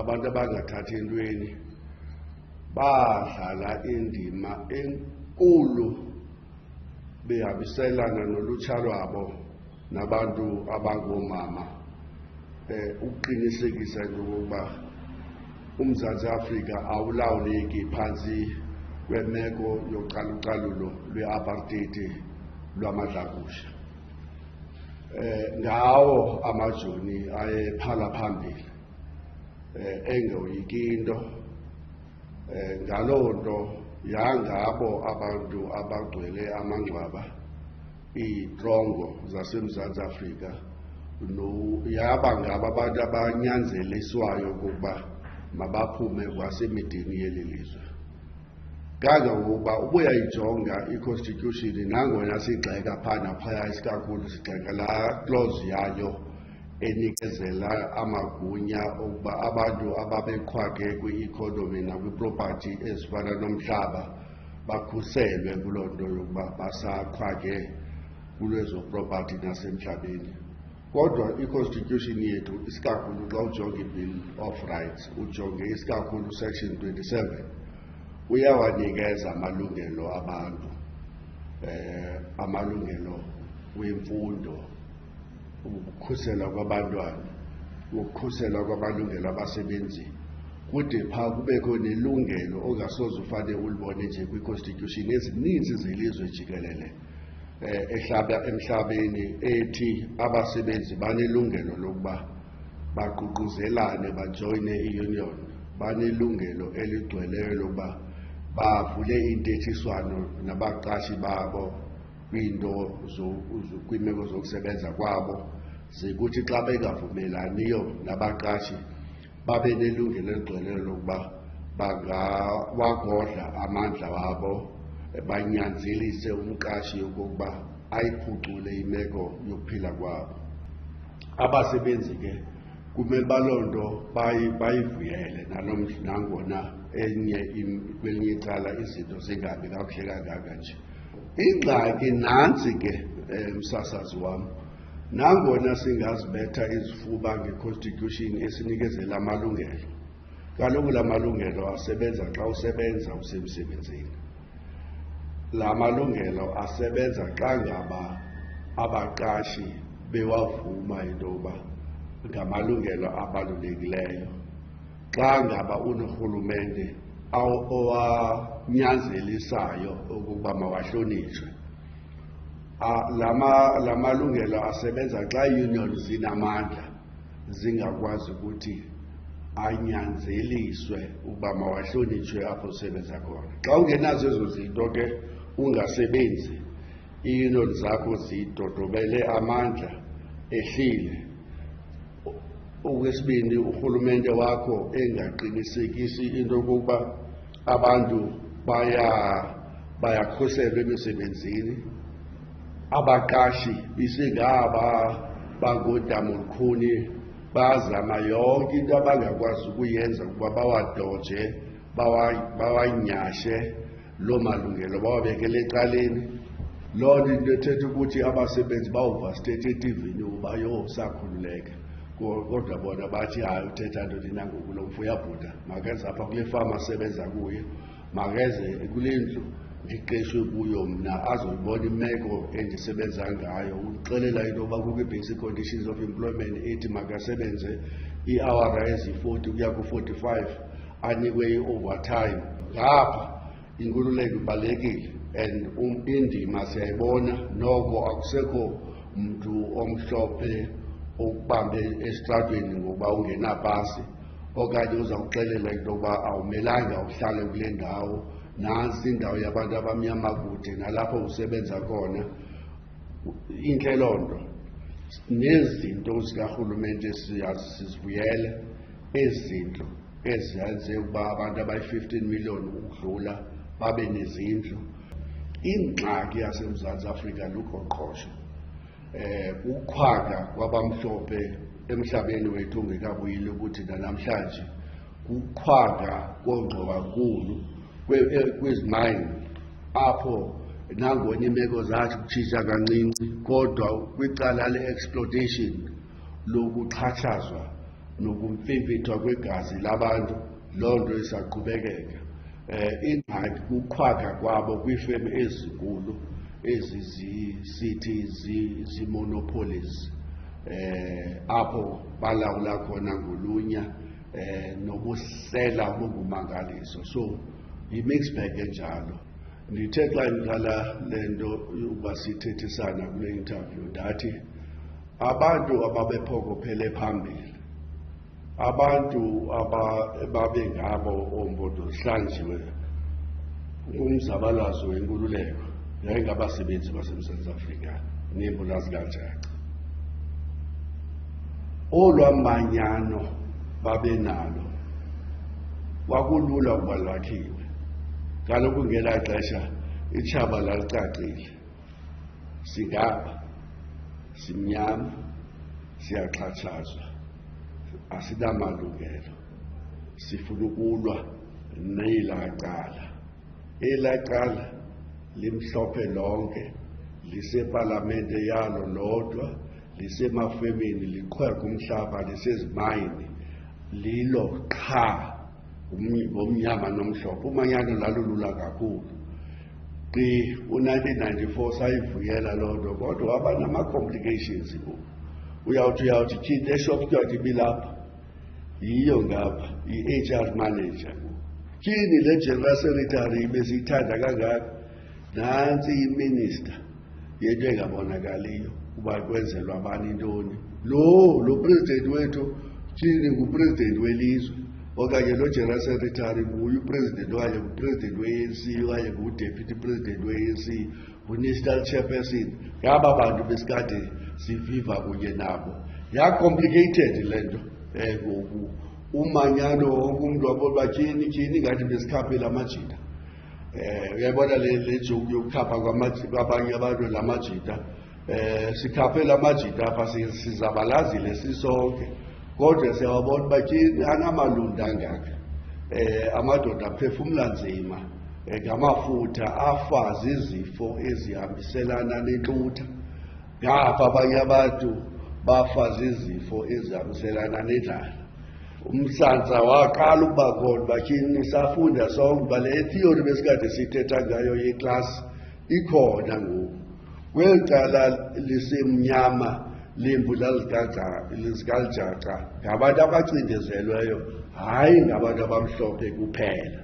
abantu abangathathi entweni badlala indima enkulu behabiselana nolutsha lwabo nabantu abangoomama ukuqinisekisa into yokokuba uMzantsi Afrika awulawuleki phantsi kwemeko yocalucalulo lwe-apartheid lwamadlangusha. Ngawo amajoni ayephala phambili engoyiki into, ngaloo nto yangabo abantu abagcwele amangcwaba iitrongo zaseMzantsi Afrika yaba ngabo abantu abanyanzeliswayo ukuba mabaphume kwasemidini yeli lizwe. Kangangokuba ubuyayijonga i-constitution nangona sigxeka phana phaya isikakhulu sigxeka laa clause yayo enikezela amagunya okuba abantu ababeqhwage kwi-economy nakwi-property ezifana nomhlaba bakhuselwe kuloo nto yokuba basaqhwage kulwezoproperty nasemhlabeni. Kodwa i-constitution yethu isikakhulu xa ujonga i-Bill of Rights ujonge isikakhulu section 27 uyawanikeza amalungelo abantu, amalungelo wemfundo, ukukhuselwa kwabantwana, ukukhuselwa kwamalungelo abasebenzi, kude phaa kubekho nelungelo ongasoze ufane ulibone nje kwi-constitution ezininzi zelizwe jikelele emhlabeni ethi abasebenzi banelungelo lokuba baququzelane bajoyine i-union, banelungelo eligcweleyo lokuba bavule intethiswano nabaqashi babo kwiimeko zokusebenza kwabo, ze kuthi xa bengavumelaniyo nabaqashi babe nelungelo eligcweleyo lokuba bangawagodla amandla wabo, banyanzelise umqashi okokuba ayiphucule imeko yokuphila kwabo. Abasebenzi ke kumele baloo nto bayivuyele nangona kwelinye icala izinto zingabi kakuhle kangaka nje. Ingxaki nantsi ke msasazi wam, nangona singazibetha izifuba nge-constitution esinikezela amalungelo, kaloku la malungelo asebenza xa usebenza usemsebenzini. La malungelo asebenza xa ngaba abaqashi bewavuma into yoba ngamalungelo abalulekileyo, xa ngaba unorhulumente owanyanzelisayo ukuba mawahlonitshwe. La malungelo asebenza xa iunion zinamandla zingakwazi ukuthi anyanzeliswe ukuba mawahlonitshwe apho usebenza khona. Xa ungenazo ezo zinto ke ungasebenzi, iunion zakho zidodobele amandla ehlile. Okwesibini, urhulumente wakho engaqinisekisi into yokokuba abantu bayakhuselwa emisebenzini, abaqashi bisengaba bangodamulukhuni bazama yonke into abangakwazi ukuyenza ukuba bawadoje, bawanyhashe loo malungelo, bawabekele ecaleni. Loo nto into ethetha ukuthi abasebenzi bawuvastete etivini uba yho sakhululeka, kodwa bona bathi hayi uthetha ntoni nangoku lo mfo uyabhuda, makeze apha kule fama asebenza kuyo, makeze kule ndlu ndiqeshwe kuyo mna azoyibona imeko endisebenza ngayo. Uxelela into yoba kukho i-basic conditions of employment ethi makasebenze iiawara ezi-40 ukuya ku-45, anikwe i-overtime. Ngapha inkululeko ibalulekile and indima siyayibona, noko akusekho mntu omhlophe ukubambe esitratweni ngokuba ungenapasi okanye uzawuxelela into yokuba awumelanga uhlale kule ndawo, nantsi indawo yabantu abamnyama kude nalapho usebenza khona. Intle loo nto. Nezinto zikarhulumente sizivuyele, ezi zinto ezenze ukuba abantu abayi-15 million ukudlula babe nezindlu. Ingxaki yaseMzantsi Afrika luqoqosho. Ukukhwaga kwabamhlophe emhlabeni wethu ongekabuyile ukuthi nanamhlanje kukhwaga koongxobankulu kwezimayini apho nangona imeko zathi kutshintsha kancinci, kodwa kwicala le-exploitation lokuxhatshazwa nokumfimfithwa kwegazi labantu, loo nto isaqhubekeka. Ingxaki kuqhwakha kwabo kwiifemi ezinkulu sithi zimonopolies, apho balawula khona ngolunya nobusela obungumangaliso. So yi-mixed bag enjalo. Ndithe xa ndiqala le nto uba sithethisana kule interview ndathi abantu ababephokophele phambili, abantu babengabo oombono zihlanjiwe kumzabalazo wenkululeko yayingabasebenzi baseMzantsi Afrika neembula zikaJaca. Olwamanyano babenalo kwakulula ukuba lwakhiwe. Kaloku ngelaa xesha itshaba lalicacile, singapha, simnyama, siyaxhatshazwa, asinamalungelo, sifuna ukulwa nelaa cala. Elaa cala limhlophe lonke, lisepalamente yalo lodwa, lisemafemini, liqhweka umhlaba, lisezimayini, lilo qha ngomnyama nomhlophe. Umanyano lalulula kakhulu. U-1994 sayivuyela loo nto, kodwa waba nama-complications ngoku. Uyawuthi tyhini eshoptywathi ibilapha, yiyo ngapha, yi-HR manager. Tyhini le general secretary besiyithanda kangaka, nantsi iminister yento engabonakaliyo uba kwenzelwa abani intoni. Lo president wethu tyhini ngupresident welizwe, okanye lo general secretary nguye upresident, okanye ngupresident we-ANC, okanye ngudeputy president we-ANC, ngu-national chairperson. Ngaba bantu besikade siviva kunye nabo. Ya-complicated le nto ngoku. Umanyano wonke umntu wabona uba tyhini ngathi besikhaphela amajita. Uyayibona le joke yokukhapha kwabanye abantu la majita. Sikhaphela amajita apha, sizabalazile sisonke, kodwa siyawabona uba tyhini anamalunda angaka. Amadoda aphefumla nzima ngamafutha, afa zizifo ezihambiselana nentlutha. Ngapha abanye abantu bafa zizifo ezihambiselana nendlala. Umsantsa waqala ukuba khona uba tyhini safunda sonke uba le theory besikade sithetha ngayo yeklasi ikhona ngoku. Kweli cala lisemnyama leembula zikaJaca ngabantu abacindezelweyo, hayi ngabantu abamhlophe kuphela.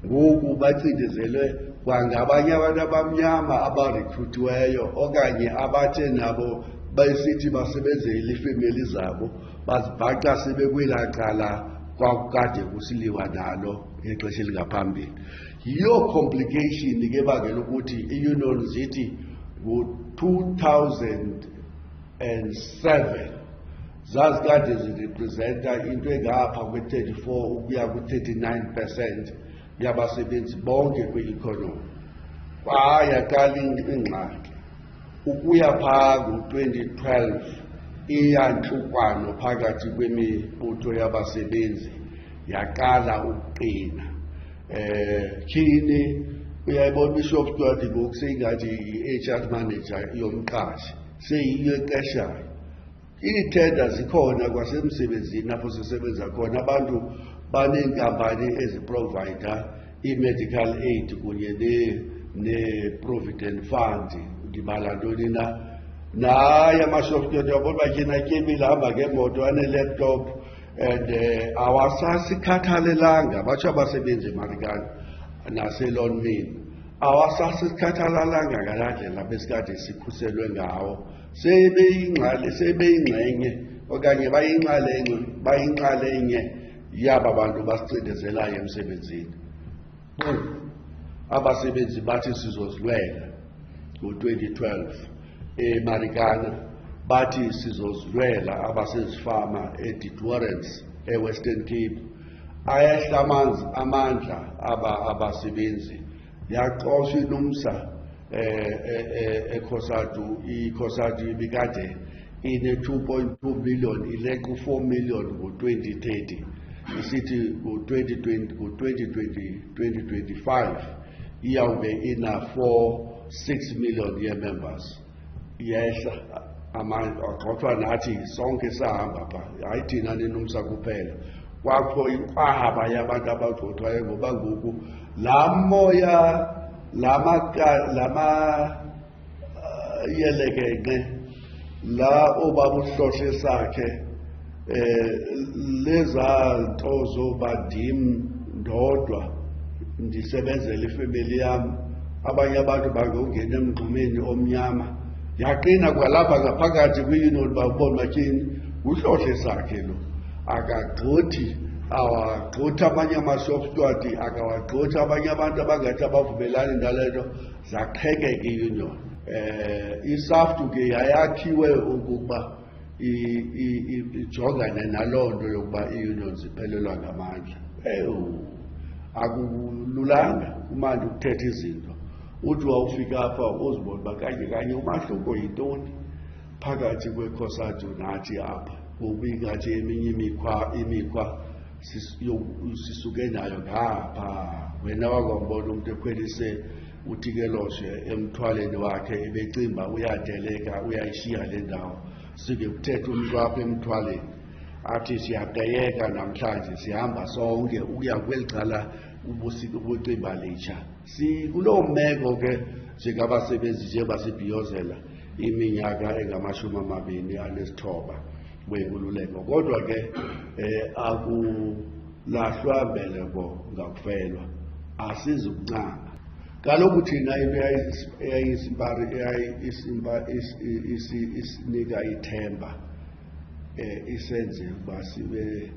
Ngoku bacindezelwe kwangabanye abantu abamnyama abarekruthiweyo, okanye abathe nabo besithi basebenzele iifemeli zabo, bazibhaqa sebekwelaa cala kwakukade kusiliwa nalo ngexesha elingaphambili. Yiyo complication ke ebangela ukuthi iunion zithi ngo-2007 zazikade zirepresenta into engapha kwe-34 ukuya ku-39% yabasebenzi bonke kwi-economy. Kwayaqala ingxaki ukuya phaa ngo-2012, iyantlukwano phakathi kwemibutho yabasebenzi yaqala ukuqina. Tyhini uyayibona ishoptywathi ngoku seyingathi yi-HR manager yomqashi, seyiyo eqeshayo. Iithenda zikhona kwasemsebenzini apho sisebenza khona. Abantu baneenkampani eziprovayida i-medical aid kunye ne-provident fund, ndibala ntoni na. Naye amashoptywathi uyabona uba tyhini atyebile, ahamba ngemoto, ane-laptop, and awasasikhathalelanga. Batsho abasebenzi eMarikana naselonmini, awasasikhathalelanga ngalaa ndlela besikade sikhuselwe ngawo. Sebeyingxenye okanye bayinxalenye yaba bantu basicindezelayo emsebenzini. Abasebenzi bathi sizozilwela ngo-2012 eMarikana, bathi sizozilwela abasezifama eDitwarrens eWestern Cape. Ayehla amandla abasebenzi, yaxoshwa iNUMSA eCOSATU. iCOSATU ibikade ine-2.2 million, ileqa u-4 million ngo-2030. Isithi ngo-2025 iyawube ina-6 million ye-members. Yehla agxothwa nathi sonke sahamba pha, hayi thina ninumsa kuphela. Kwakho inkwahaba yabantu abagxothwayo ngoba ngoku laa moya lama yelekenqe la obabuhlohle sakhe leza nto zoba ndim ndodwa ndisebenzela ifemeli yam, abanye abantu bangongena emngxumeni omnyama. Yaqina kwalapha ngaphakathi kwi-union babona batyini uhlohle sakhe lo akagxothi, awagxothi amanye amasoftwadi, akawagxothi abanye abantu abangathi abavumelani nale nto, zaqhekeka i-union. ISAFTU ke yayakhiwe ukuba ijongane naloo nto yokuba i-union ziphelelwa ngamandla. Akululanga umandi ukuthetha izinto uthi wawufika apha uzibone uba kanye umahluko yintoni phakathi kweCOSATU nathi apha, kuba ingathi eminye imikhwa sisuke nayo ngapha. Wena wakwambona umuntu ekhwelise utikeloshe emthwaleni wakhe ebecimba uyadeleka, uyayishiya le ndawo, suke kuthetha umntu apha emthwaleni athi siyaqeyeka namhlanje sihamba sonke ukuya kweli cala ubucimba litsha. Kuloo meko ke njengabasebenzi nje basibhiyozela iminyaka engama-29 wenkululeko, kodwa ke akulahlwa mbeleko ngakufelwa, asizukuncama. Kaloku thina into isinika ithemba, isenze ukuba sibe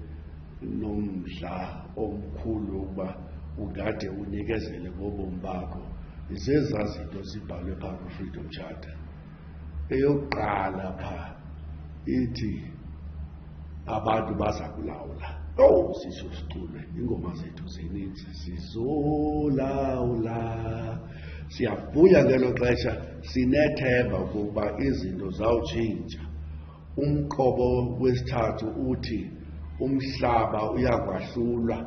nomdla omkhulu ukuba ungade unikezele ngobomi bakho, zezaa zinto zibhalwe phaa kwi-Freedom Charter. Eyokuqala phaa ithi abantu baza kulawula. Sisho siculwe, iingoma zethu zininzi, sizolawula. Siyavuya ngelo xesha, sinethemba ukuba izinto zawutshintsha. Umqobo wesithathu uthi umhlaba uyakwahlulwa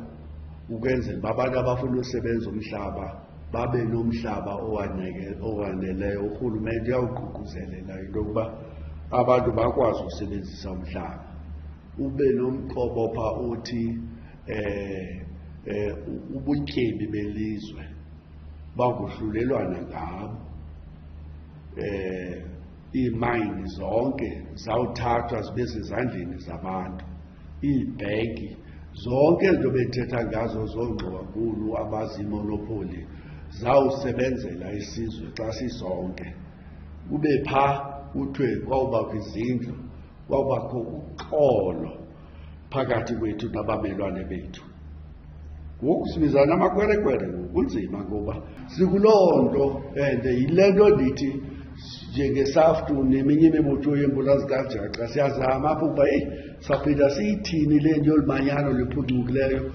ukwenzela uba abantu abafuna usebenza umhlaba babe nomhlaba owaneleyo. Urhulumente uyawuququzelela into yokuba abantu bakwazi ukusebenzisa umhlaba. Ube nomqobo pha uthi ubutyebi belizwe bangohlulelwana ngabo. Iimayini zonke zawuthathwa zibe sezandleni zabantu, iibhenki zonke ezinto bethetha ngazo zoongxowankulu abazimonopoli zawusebenzela isizwe xa sisonke. Kube phaa kuthiwe kwawubakho izindlu, kwawubakho uxolo phakathi kwethu nabamelwane bethu. Ngoku sibizana amakwere-kwere, kunzima ngoba sikuloo nto, and yile nto ndithi njengeSAFTU neminye imibutho yeembula zikajaxa siyazama apho ukuba saphinda siyithini le nto yolu manyano luphucukileyo.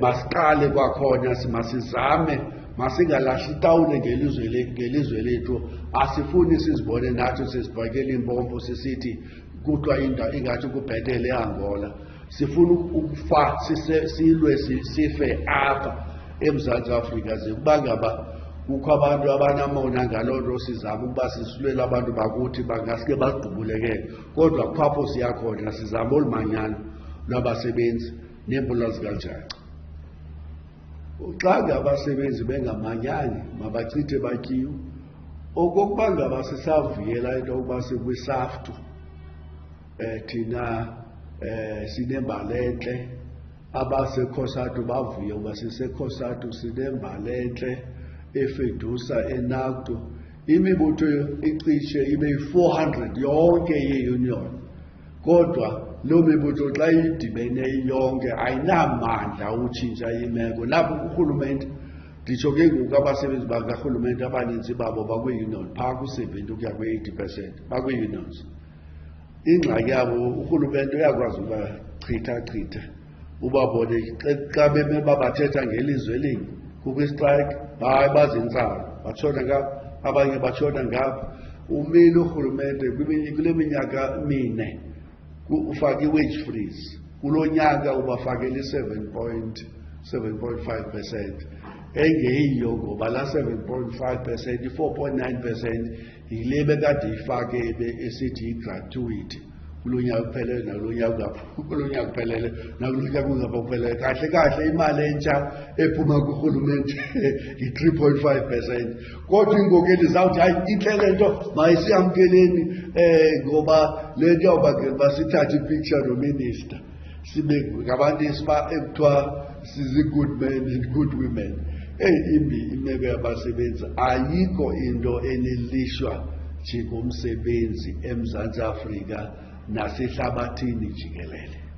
Masiqale kwakhona, masizame, masingalahli itawule ngelizwe lethu. Asifuni sizibone nathi sesibhakela impompo sisithi kuthiwa ingathi kubhetele eAngola. Sifuna ukufa silwe sife apha eMzantsi Afrika, ze kuba ngaba kukho abantu abanamona ngaloo nto sizama ukuba sisilwele abantu bakuthi bangaske basigqubulekele. Kodwa kwapho siyakhona sizama olu manyano lwabasebenzi neembula zikajaxa. Xa ngabasebenzi bengamanyani mabachithe batyiwe. Okokuba ngaba sisavuyela into yokuba sikwiSAFTU, thina sinembali entle, abaseCOSATU bavuye uba siseCOSATU sinembali entle efedusa eNACTU. Imibutho icishe ibe yi-400 yonke ye-union, kodwa loo mibutho xa idibene yonke ayinamandla utshintsha imeko. Lapho urhulumente, nditsho ke ngoku abasebenzi bakarhulumente abaninzi babo bakwi-union, phaa ku-70 ukuya kwi-80% bakwi-unions. Ingxaki yabo urhulumente uyakwazi ubachitha ubabone xa beme babathetha ngelizwe elinye, kukho istrike, hayi bazintsalo, batshona ngapha, abanye batshona ngapha. Umile urhulumente kule minyaka 4 ufake i-wage freeze. Kulo nyaka ubafakele i-7.5%. engeyiyo ngoba la 7.5%, 4.9% yile bekade ifake esithi i-gratuity kulo nyaka kuphelele nakulo nyaka kuphelele nakulo nyaka kungaphelele. Kahle kahle imali entsha ephuma kurhulumente i-3.5%. Kodwa ingokeli zawuthi hayi inhle lento mayisiyamkeleni ngoba le nto yawubangela uba sithathe ipicture nominister sibe ngabantu ekuthiwa sizi-good men and good women. Imbi imeko yabasebenzi, ayikho into enelishwa njengomsebenzi eMzantsi Afrika nasehlabathini jikelele.